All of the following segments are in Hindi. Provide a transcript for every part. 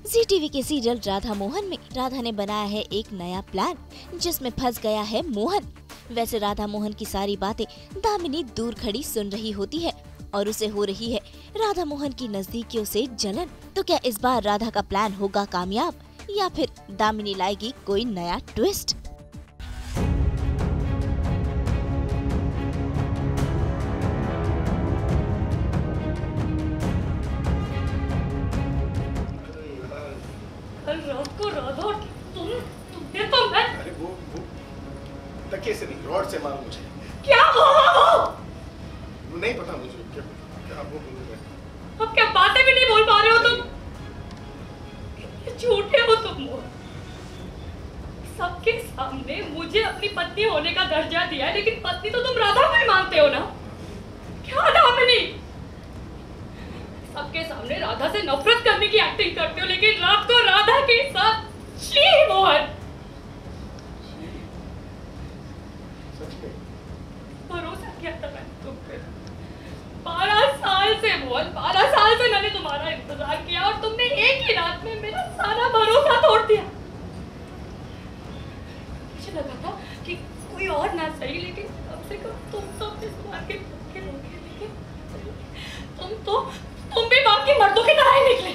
जी टीवी के सीरियल राधा मोहन में राधा ने बनाया है एक नया प्लान जिसमें फंस गया है मोहन। वैसे राधा मोहन की सारी बातें दामिनी दूर खड़ी सुन रही होती है और उसे हो रही है राधा मोहन की नजदीकियों से जलन। तो क्या इस बार राधा का प्लान होगा कामयाब या फिर दामिनी लाएगी कोई नया ट्विस्ट? रात को राधा तुमने तो मैं अरे वो तकिए से नहीं रॉड से मारो मुझे। क्या हुआ वो? नहीं पता मुझे क्या वो बोलूं। अब क्या बातें भी नहीं बोल पा रहे हो तुम? झूठे हो तुम। सबके सामने मुझे अपनी पत्नी होने का दर्जा दिया है, लेकिन पत्नी तो तुम राधा को ही मानते हो ना? क्या दामिनी? सबके सामने राधा से नफरत करने की एक्टिंग करते हो, लेकिन रात को राधा के साथ छी मोहन। भरोसा किया था मैंने तुम पे 12 साल से मोहन, 12 साल से मैंने तुम्हारा इंतजार किया और तुमने एक ही रात में मेरा सारा भरोसा तोड़ दिया। मुझे लगा था कि कोई और ना सही, लेकिन कम से कम तुम तो इस मार्केट के लोगे, लेकिन तुम भी बाकी मर्दों की तरह ही निकले।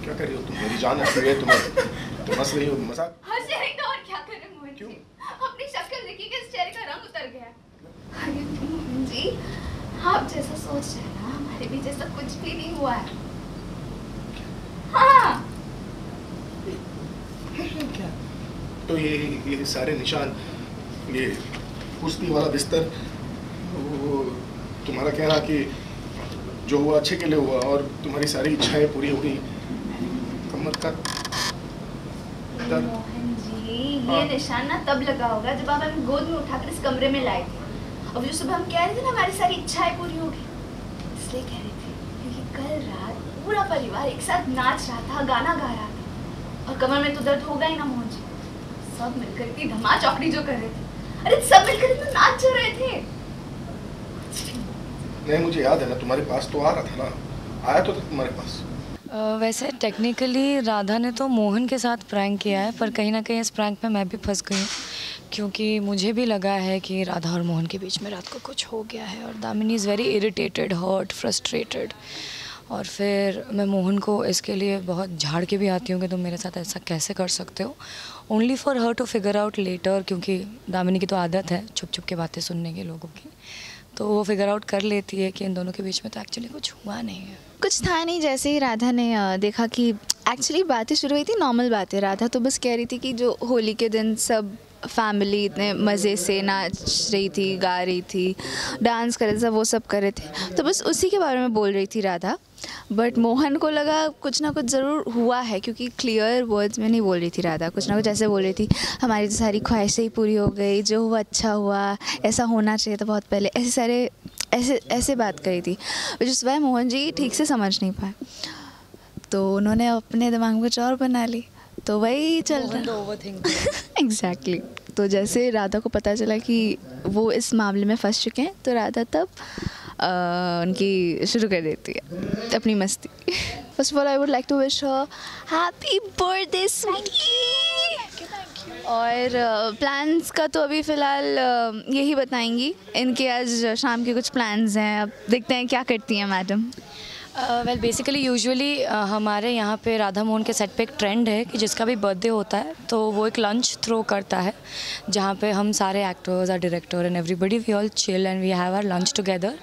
क्या कर रही हो तुम? मेरी जान है तुम हंस रही हो। मजाक हंस रही तो और क्या करें मोहन क्यों? जी? अपनी शक्ल देखिए कि इस चेहरे का रंग उतर गया। अरे मोहन जी, आप जैसा सोच रहे हैं ना, हमारे भी जैसा कुछ भी नहीं हुआ है। हाँ। क्या? तो ये सारे निशान, ये कुश्ती वाला बिस्तर, वो तुम्हारा कहना कि जो हुआ अच्छे के लिए हुआ और तुम्हारी सारी इच्छाएं पूरी हो गई। कमर का दर्द। मोहन जी, ये निशान ना तब लगा होगा जब आप हमें गोद में उठाकर इस कमरे में लाए थे। अब जो सुबह हम कह रहे थे ना हमारी सारी इच्छाएं पूरी हो गई, इसलिए कह रहे थे क्योंकि कल रात पूरा परिवार एक साथ नाच रहा था, गाना गा रहा था, और कमर में तो दर्द होगा ही ना मोहन जी। सब मिलकर इतनी धमा चौकड़ी जो कर रहे थे, अरे सब मिलकर इतना नाच जो रहे थे। नहीं, मुझे याद है ना, तुम्हारे पास तो आ रहा था ना, आया तो था तुम्हारे पास। वैसे टेक्निकली राधा ने तो मोहन के साथ प्रैंक किया है, पर कहीं ना कहीं इस प्रैंक में मैं भी फंस गई हूँ, क्योंकि मुझे भी लगा है कि राधा और मोहन के बीच में रात को कुछ हो गया है और Damini is very irritated, hurt, frustrated. और फिर मैं मोहन को इसके लिए बहुत झाड़ के भी आती हूँ कि तुम मेरे साथ ऐसा कैसे कर सकते हो, only for her to figure out later, क्योंकि दामिनी की तो आदत है छुप छुप के बातें सुनने की लोगों की, तो वो फिगर आउट कर लेती है कि इन दोनों के बीच में तो एक्चुअली कुछ हुआ नहीं है। कुछ था नहीं। जैसे ही राधा ने देखा कि एक्चुअली बातें शुरू हुई थी, नॉर्मल बातें, राधा तो बस कह रही थी कि जो होली के दिन सब फैमिली इतने मज़े से नाच रही थी, गा रही थी, डांस कर रहे थे, वो सब कर रहे थे, तो बस उसी के बारे में बोल रही थी राधा। बट मोहन को लगा कुछ ना कुछ ज़रूर हुआ है, क्योंकि क्लियर वर्ड्स में नहीं बोल रही थी राधा, कुछ ना कुछ ऐसे बोल रही थी, हमारी तो सारी ख्वाहिशें ही पूरी हो गई, जो हुआ अच्छा हुआ, ऐसा होना चाहिए था बहुत पहले, ऐसे बात करी थी, जिस वह मोहन जी ठीक से समझ नहीं पाए, तो उन्होंने अपने दिमाग में कुछ और बना ली, तो वही चल रहा। एग्जैक्टली। तो जैसे राधा को पता चला कि वो इस मामले में फंस चुके हैं, तो राधा तब उनकी शुरू कर देती है अपनी मस्ती। First of all I would like to wish her happy birthday sweetie. और प्लान्स का तो अभी फ़िलहाल यही बताएंगी, इनके आज शाम के कुछ प्लान्स हैं, अब देखते हैं क्या करती हैं मैडम। वेल बेसिकली यूजुअली हमारे यहाँ पे राधा मोहन के सेट पे एक ट्रेंड है कि जिसका भी बर्थडे होता है तो वो एक लंच थ्रो करता है, जहाँ पे हम सारे एक्टर्स और director and everybody we all chill and we have our lunch together.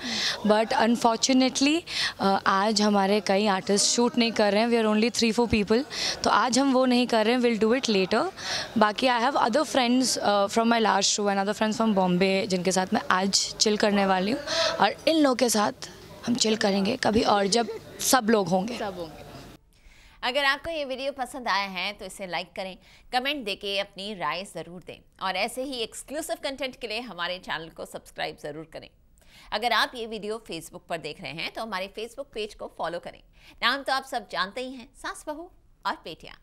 But unfortunately आज हमारे कई आर्टिस्ट शूट नहीं कर रहे हैं, वी आर ओनली 3-4 पीपल, तो आज हम वो नहीं कर रहे हैं, विल डू इट लेटर। बाकी I have other friends from my last show and other friends from Bombay, जिनके साथ मैं आज चिल करने वाली हूँ, और इन लोगों के साथ हम चिल करेंगे कभी और जब सब लोग होंगे। अगर आपको ये वीडियो पसंद आया है तो इसे लाइक करें, कमेंट देके अपनी राय ज़रूर दें, और ऐसे ही एक्सक्लूसिव कंटेंट के लिए हमारे चैनल को सब्सक्राइब ज़रूर करें। अगर आप ये वीडियो फेसबुक पर देख रहे हैं तो हमारे फेसबुक पेज को फॉलो करें। नाम तो आप सब जानते ही हैं, सास बहू और पेटियां।